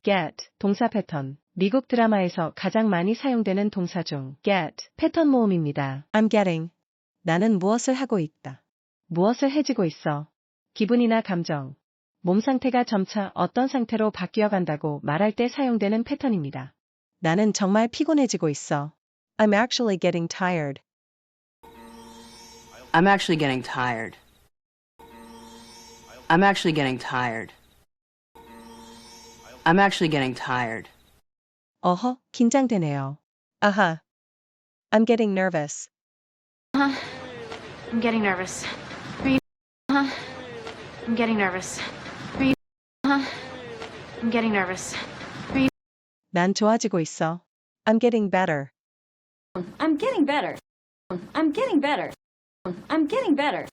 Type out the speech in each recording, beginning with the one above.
get, 동사 패턴. 미국 드라마에서 가장 많이 사용되는 동사 중 get, 패턴 모음입니다. I'm getting. 나는 무엇을 하고 있다. 무엇을 해지고 있어. 기분이나 감정. 몸 상태가 점차 어떤 상태로 바뀌어간다고 말할 때 사용되는 패턴입니다. 나는 정말 피곤해지고 있어. I'm actually getting tired. I'm actually getting tired. I'm actually getting tired. I'm actually getting tired. 어허, 긴장되네요. 아하. I'm getting nervous. I'm getting nervous. I'm getting nervous. I'm getting nervous. 난 좋아지고 있어. I'm getting better. I'm getting better. I'm getting better. I'm getting better.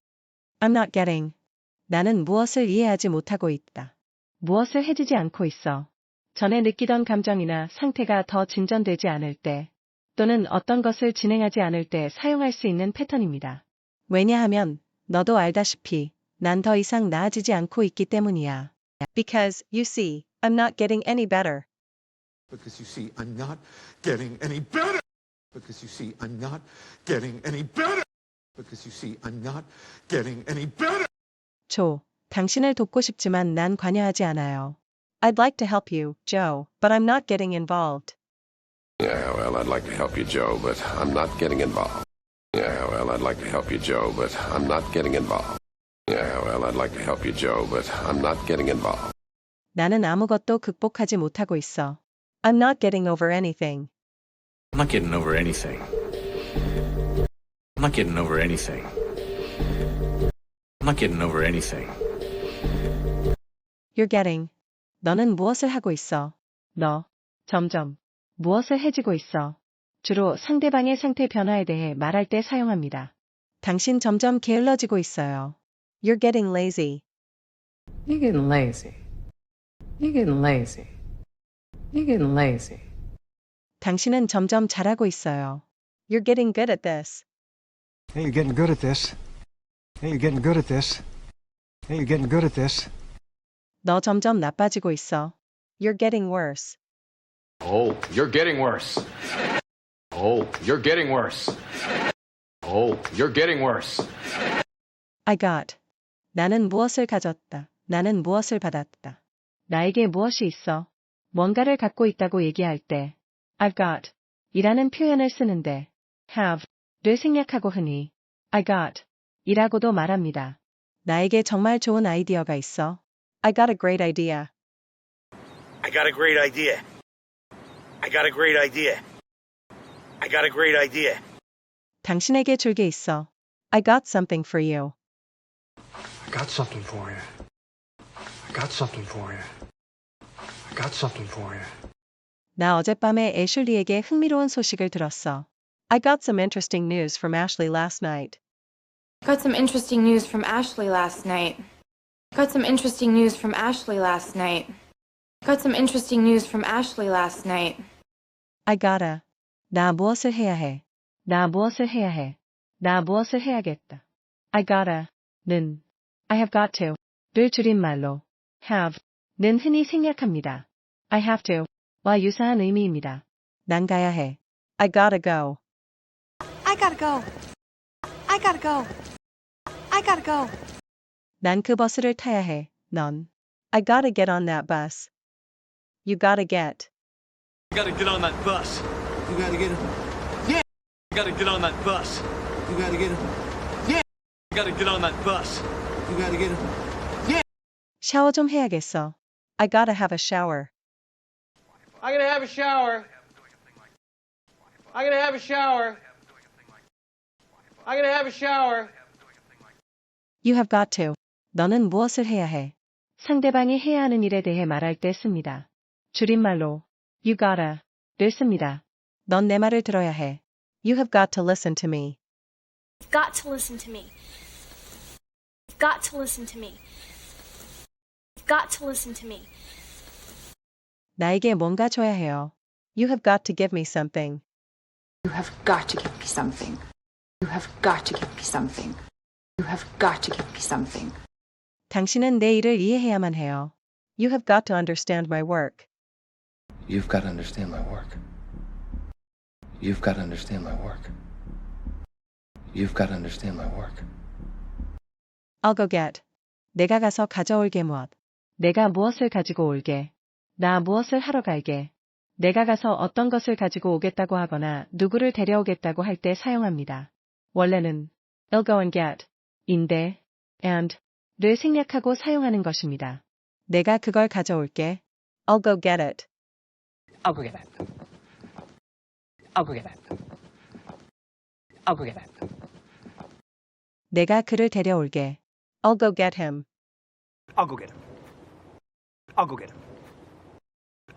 I'm not getting. 나는 무엇을 이해하지 못하고 있다. 무엇을 해지지 않고 있어. 전에 느끼던 감정이나 상태가 더 진전되지 않을 때, 또는 어떤 것을 진행하지 않을 때 사용할 수 있는 패턴입니다. 왜냐하면 너도 알다시피 난 더 이상 나아지지 않고 있기 때문이야. Because, you see, I'm not getting any better. Because you see, I'm not getting any better. Because you see, I'm not getting any better. Because you see, I'm not getting any better. 조, 당신을 돕고 싶지만 난 관여하지 않아요. I'd like to help you, Joe, but I'm not getting involved. Yeah, well, I'd like to help you, Joe, but I'm not getting involved. Yeah, well, I'd like to help you, Joe, but I'm not getting involved. Yeah, well, I'd like to help you, Joe, but I'm not getting involved. 나는 아무것도 극복하지 못하고 있어. I'm not getting over anything. I'm not getting over anything. I'm not getting over anything. I'm not getting over anything. You're getting. 너는 무엇을 하고 있어? 너. 점점. 무엇을 해지고 있어? 주로 상대방의 상태 변화에 대해 말할 때 사용합니다. 당신 점점 게을러지고 있어요. You're getting lazy. You're getting lazy. You're getting lazy. You're getting lazy. 당신은 점점 잘하고 있어요. You're getting good at this. Hey, you're getting good at this. Hey, you're getting good at this. Hey, you're getting good at this. 너 점점 나빠지고 있어. You're getting worse. Oh, you're getting worse. Oh, you're getting worse. Oh, you're getting worse. I got. 나는 무엇을 가졌다. 나는 무엇을 받았다. 나에게 무엇이 있어. 뭔가를 갖고 있다고 얘기할 때 I've got 이라는 표현을 쓰는데 have를 생략하고 흔히 I got 이라고도 말합니다. 나에게 정말 좋은 아이디어가 있어. I got a great idea. I got a great idea. I got a great idea. I got a great idea. 당신에게 줄 게 있어. I got something for you. I got something for you. I got something for you. I got something for you. 나 어젯밤에 애슐리에게 흥미로운 소식을 들었어. I got some interesting news from Ashley last night. Got some interesting news from Ashley last night. Got some interesting news from Ashley last night. Got some interesting news from Ashley last night. I gotta. 나 무엇을 해야 해. 나 무엇을 해야 해. 나 무엇을 해야겠다. I gotta는 I have got to를 줄임말로 have는 흔히 생략합니다. I have to와 유사한 의미입니다. 난 가야 해. I gotta go. I gotta go. I gotta go. I gotta go. 난 그 버스를 타야 해. 넌. I gotta get on that bus. You gotta get. You gotta get on that bus. You gotta get him. Yeah. You gotta get on that bus. You gotta get him. Yeah. You gotta get on that bus. You gotta get him. 샤워 좀 해야겠어. I gotta have a shower. I gotta have a shower. I gotta have a shower. I gotta have a shower. You have got to. 너는 무엇을 해야 해? 상대방이 해야 하는 일에 대해 말할 때 씁니다. 줄임말로 you gotta를 씁니다. 넌 내 말을 들어야 해. You have got to listen to me. You've got to listen to me. You've got to listen to me. You've got to listen to me. 나에게 뭔가 줘야 해요. You have got to give me something. You have got to give me something. You have got to give me something. You have got to give me something. 당신은 내 일을 이해해야만 해요. You have got to understand my work. You've got to understand my work. You've got to understand my work. You've got to understand my work. I'll go get. 내가 가서 가져올게 무엇. 내가 무엇을 가지고 올게. 나 무엇을 하러 갈게. 내가 가서 어떤 것을 가지고 오겠다고 하거나 누구를 데려오겠다고 할 때 사용합니다. 원래는 I'll go and get 인데 and를 생략하고 사용하는 것입니다. 내가 그걸 가져올게. I'll go get it. I'll go get it. I'll go get it. I'll go get it. 내가 그를 데려올게. I'll go get him. I'll go get him. I'll go get him.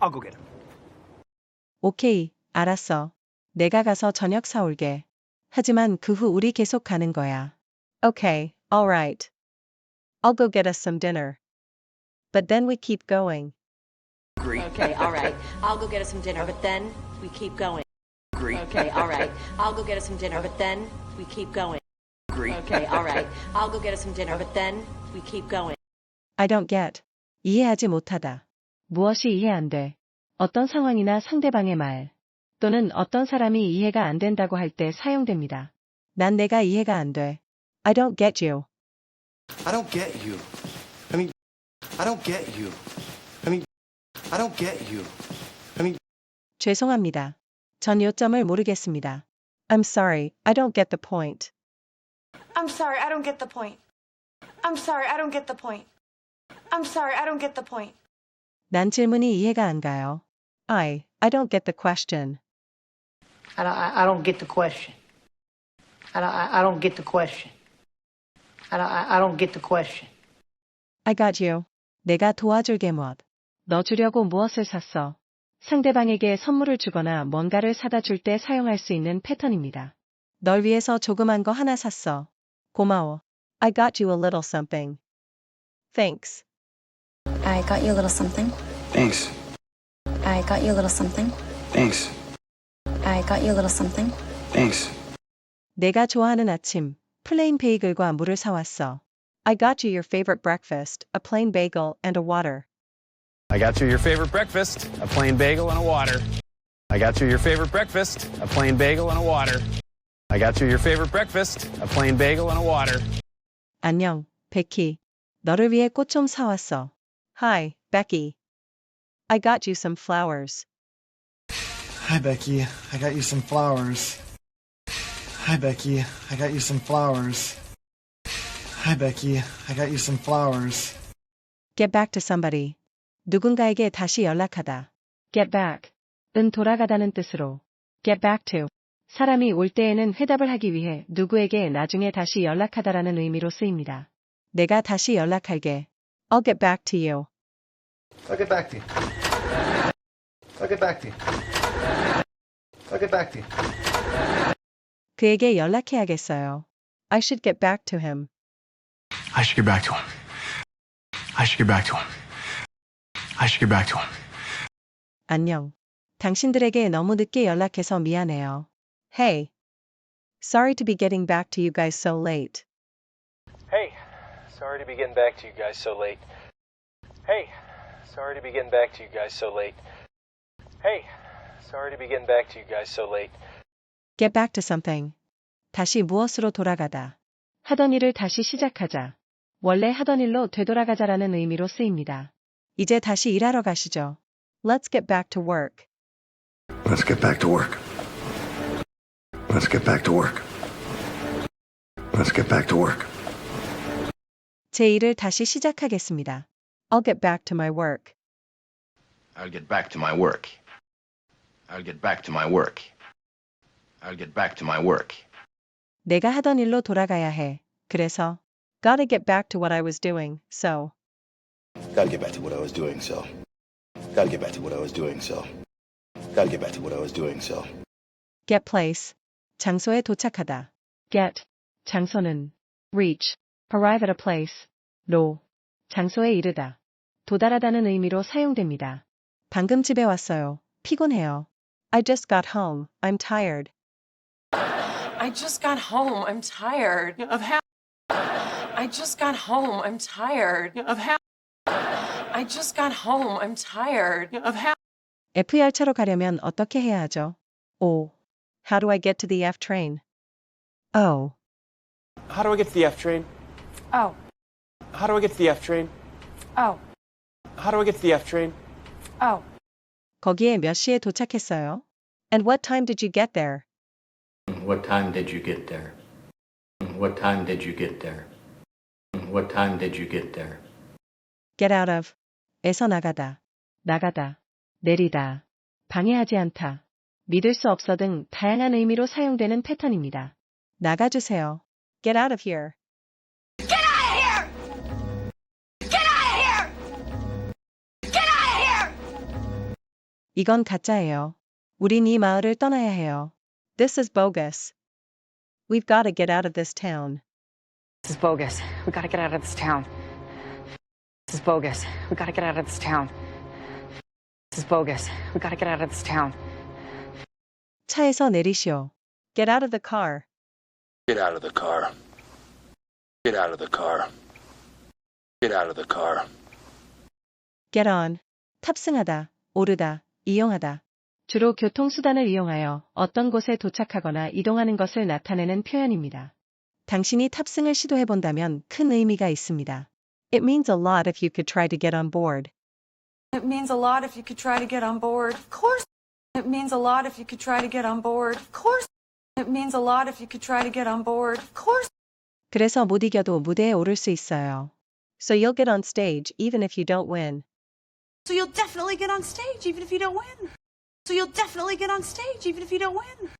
I'll go get him. 오케이, 알았어. 내가 가서 저녁 사올게. 하지만 그 후 우리 계속 가는 거야. Okay, alright. I'll go get us some dinner. But then we keep going. Okay, all right. I'll go get us some dinner, but then we keep going. Okay, all right. I'll go get us some dinner, but then we keep going. Okay, all right. I'll go get us some dinner, but then we keep going. I don't get. 이해하지 못하다. 무엇이 이해 안 돼. 어떤 상황이나 상대방의 말 또는 어떤 사람이 이해가 안 된다고 할 때 사용됩니다. 난 내가 이해가 안 돼. I don't get you. I don't get you. I mean, I don't get you. I mean, I don't get you. I mean, 죄송합니다. 전 요점을 모르겠습니다. I'm sorry, I don't get the point. I'm sorry, I don't get the point. I'm sorry, I don't get the point. I'm sorry, I don't get the point. 난 질문이 이해가 안 가요. I don't get the question. I don't get the question. I don't get the question. I don't get the question. I got you. 내가 도와줄게 무엇. 너 주려고 무엇을 샀어. 상대방에게 선물을 주거나 뭔가를 사다 줄 때 사용할 수 있는 패턴입니다. 널 위해서 조그만 거 하나 샀어. 고마워. I got you a little something. Thanks. I got you a little something. thanks. I got you a little something. Thanks. I got you a little something. Thanks. 내가 좋아하는 아침, 플레인 베이글과 물을 사왔어. I got you your favorite breakfast, a plain bagel and a water. I got you your favorite breakfast, a plain bagel and a water. I got you your favorite breakfast, a plain bagel and a water. I got you your favorite breakfast, a plain bagel and a water. 안녕, 베키. 너를 위해 꽃 좀 사왔어. Hi, Becky. I got you some flowers. Hi, Becky. I got you some flowers. Hi, Becky. I got you some flowers. Hi, Becky. I got you some flowers. Get back to somebody. 누군가에게 다시 연락하다. Get back. 은 돌아가다는 뜻으로. Get back to. 사람이 올 때에는 회답을 하기 위해 누구에게 나중에 다시 연락하다라는 의미로 쓰입니다. 내가 다시 연락할게. I'll get back to you. I'll get back to you. I'll get back to you. I'll get back to you. 그에게 연락해야겠어요. I should get back to him. I should get back to him. I should get back to him. I should get back to him. 안녕. 당신들에게 너무 늦게 연락해서 미안해요. Hey. Sorry to be getting back to you guys so late. Hey, sorry to be getting back to you guys so late. Hey, sorry to be getting back to you guys so late. Hey, sorry to be getting back to you guys so late. Get back to something. 다시 무엇으로 돌아가다. 하던 일을 다시 시작하자. 원래 하던 일로 되돌아가자라는 의미로 쓰입니다. 이제 다시 일하러 가시죠. Let's get back to work. Let's get back to work. Let's get back to work. Let's get back to work. 제 일을 다시 시작하겠습니다. I'll get back to my work. I'll get back to my work. I'll get back to my work. I'll get back to my work. 내가 하던 일로 돌아가야 해. 그래서 gotta get back to what I was doing, so. Gotta get back to what I was doing, so. Gotta get back to what I was doing, so. Gotta get back to what I was doing, so. Get place. 장소에 도착하다. Get. 장소는 reach. Arrive at a place. 로. 장소에 이르다. 도달하다는 의미로 사용됩니다. 방금 집에 왔어요. 피곤해요. I just got home. I'm tired. I just got home. I'm tired. Of how? I just got home. I'm tired. Of how? I just got home. I'm tired. Of how? F열차로 가려면 어떻게 해야 하죠? O. How do I get to the F train? O. How do I get to the F train? Oh, How do I get to the F train? oh, How do I get to the F train? oh. 거기에 몇 시에 도착했어요? And what time did you get there? What time did you get there? What time did you get there? What time did you get there? Get out of. 에서 나가다. 나가다. 내리다. 방해하지 않다. 믿을 수 없어 등 다양한 의미로 사용되는 패턴입니다. 나가주세요. Get out of here. 이건 가짜예요. 우린 이 마을을 떠나야 해요. This is bogus. We've got to get out of this town. This is bogus. We gotta get out of this town. This is bogus. We gotta get out of this town. This is bogus. We gotta get out of this town. 차에서 내리시오. Get out of the car. Get out of the car. Get out of the car. Get out of the car. Get on. 탑승하다, 오르다, 이용하다. 주로 교통수단을 이용하여 어떤 곳에 도착하거나 이동하는 것을 나타내는 표현입니다. 당신이 탑승을 시도해본다면 큰 의미가 있습니다. It means a lot if you could try to get on board. It means a lot if you could try to get on board. Of course. It means a lot if you could try to get on board. Of course. It means a lot if you could try to get on board. Of course. 그래서 못 이겨도 무대에 오를 수 있어요. So you'll get on stage even if you don't win. So you'll definitely get on stage even if you don't win. So you'll definitely get on stage even if you don't win.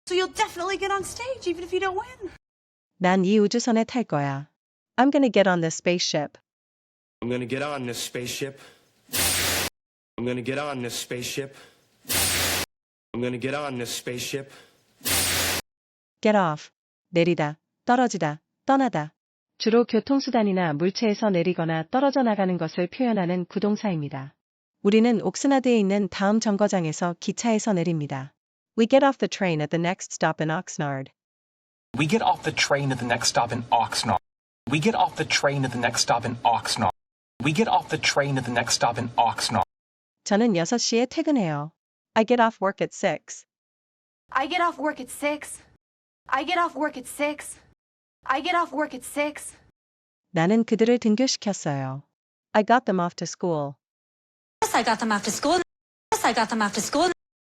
So you'll definitely get on stage even if you don't win. 난 이 우주선에 탈 거야. I'm gonna get on this spaceship. I'm gonna get on this spaceship. I'm gonna get on this spaceship. I'm gonna get on this spaceship. Get off. 내리다, 떨어지다, 떠나다. 주로 교통수단이나 물체에서 내리거나 떨어져 나가는 것을 표현하는 구동사입니다. 우리는 옥스나드에 있는 다음 정거장에서 기차에서 내립니다. We get off the train at the next stop in Oxnard. We get off the train at the next stop in Oxnard. We get off the train at the next stop in Oxnard. We get off the train at the next stop in Oxnard. 저는 6시에 퇴근해요. I get off work at 6. I get off work at 6. I get off work at 6. I get off work at 6. 나는 그들을 등교시켰어요. I got them off to school. Yes, I got them after school. Yes, I got them after school.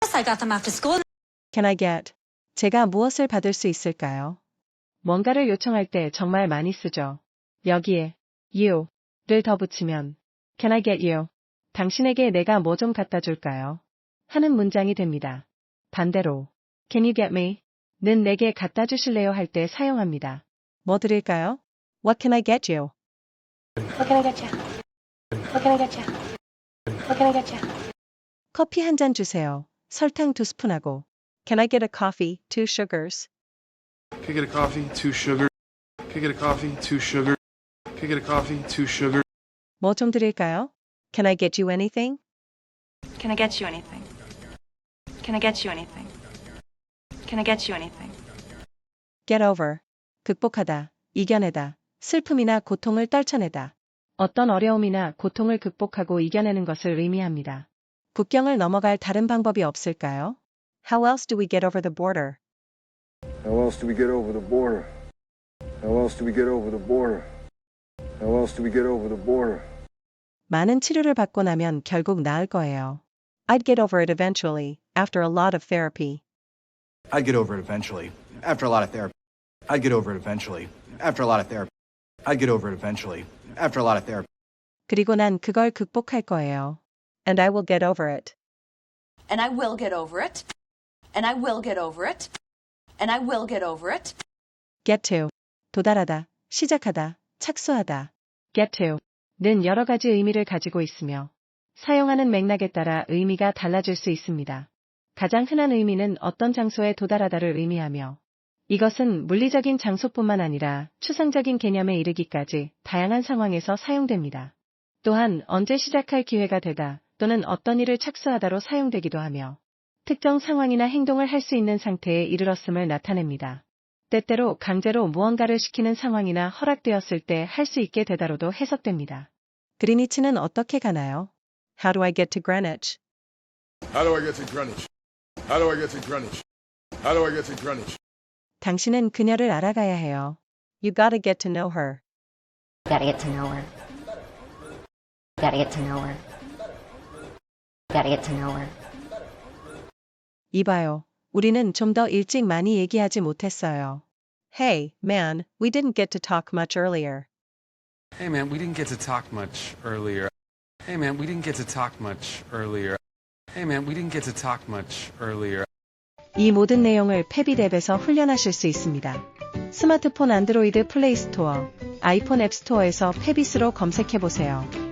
Yes, I got them after school. Can I get? 제가 무엇을 받을 수 있을까요? 뭔가를 요청할 때 정말 많이 쓰죠. 여기에 you를 더 붙이면 Can I get you? 당신에게 내가 뭐 좀 갖다 줄까요? 하는 문장이 됩니다. 반대로 Can you get me? 는 내게 갖다 주실래요 할 때 사용합니다. 뭐 드릴까요? What can I get you? What can I get you? What can I get you? What can I get you? 커피 한 잔 주세요. 설탕 2스푼하고 Can I get a coffee, 2 sugars? Can I get a coffee, 2 sugar? Can I get a coffee, 2 sugar? Can I get a coffee, 2 sugar? 뭐 좀 드릴까요? Can I get you anything? Can I get you anything? Can I get you anything? Can I get you anything? Get over. 극복하다, 이겨내다, 슬픔이나 고통을 떨쳐내다. 어떤 어려움이나 고통을 극복하고 이겨내는 것을 의미합니다. 국경을 넘어갈 다른 방법이 없을까요? How else do we get over the border? How else do we get over the border? How else do we get over the border? How else do we get over the border? 많은 치료를 받고 나면 결국 나을 거예요. I'd get over it eventually, after a lot of therapy. I'd get over it eventually, after a lot of therapy. I'd get over it eventually, after a lot of therapy. I'd get over it eventually, after a lot of therapy. 그리고 난 그걸 극복할 거예요. And I will get over it. And I will get over it. And I will get over it. And I will get over it. Get to. 도달하다, 시작하다, 착수하다. Get to. 는 여러 가지 의미를 가지고 있으며 사용하는 맥락에 따라 의미가 달라질 수 있습니다. 가장 흔한 의미는 어떤 장소에 도달하다를 의미하며 이것은 물리적인 장소뿐만 아니라 추상적인 개념에 이르기까지 다양한 상황에서 사용됩니다. 또한 언제 시작할 기회가 되다 또는 어떤 일을 착수하다로 사용되기도 하며 특정 상황이나 행동을 할 수 있는 상태에 이르렀음을 나타냅니다. 때때로 강제로 무언가를 시키는 상황이나 허락되었을 때 할 수 있게 되다로도 해석됩니다. 그리니치는 어떻게 가나요? How do I get to Greenwich? How do I get to Greenwich? How do I get to Greenwich? How do I get to Greenwich? 당신은 그녀를 알아가야 해요. You gotta get to know her. Gotta get to know her. Gotta get to know her. Gotta get to know her. 이봐요. 우리는 좀 더 일찍 많이 얘기하지 못했어요. Hey, man, we didn't get to talk much earlier. Hey man, we didn't get to talk much earlier. Hey man, we didn't get to talk much earlier. Hey man, we didn't get to talk much earlier. 이 모든 내용을 패비랩에서 훈련하실 수 있습니다. 스마트폰 안드로이드 플레이 스토어, 아이폰 앱 스토어에서 패비스로 검색해보세요.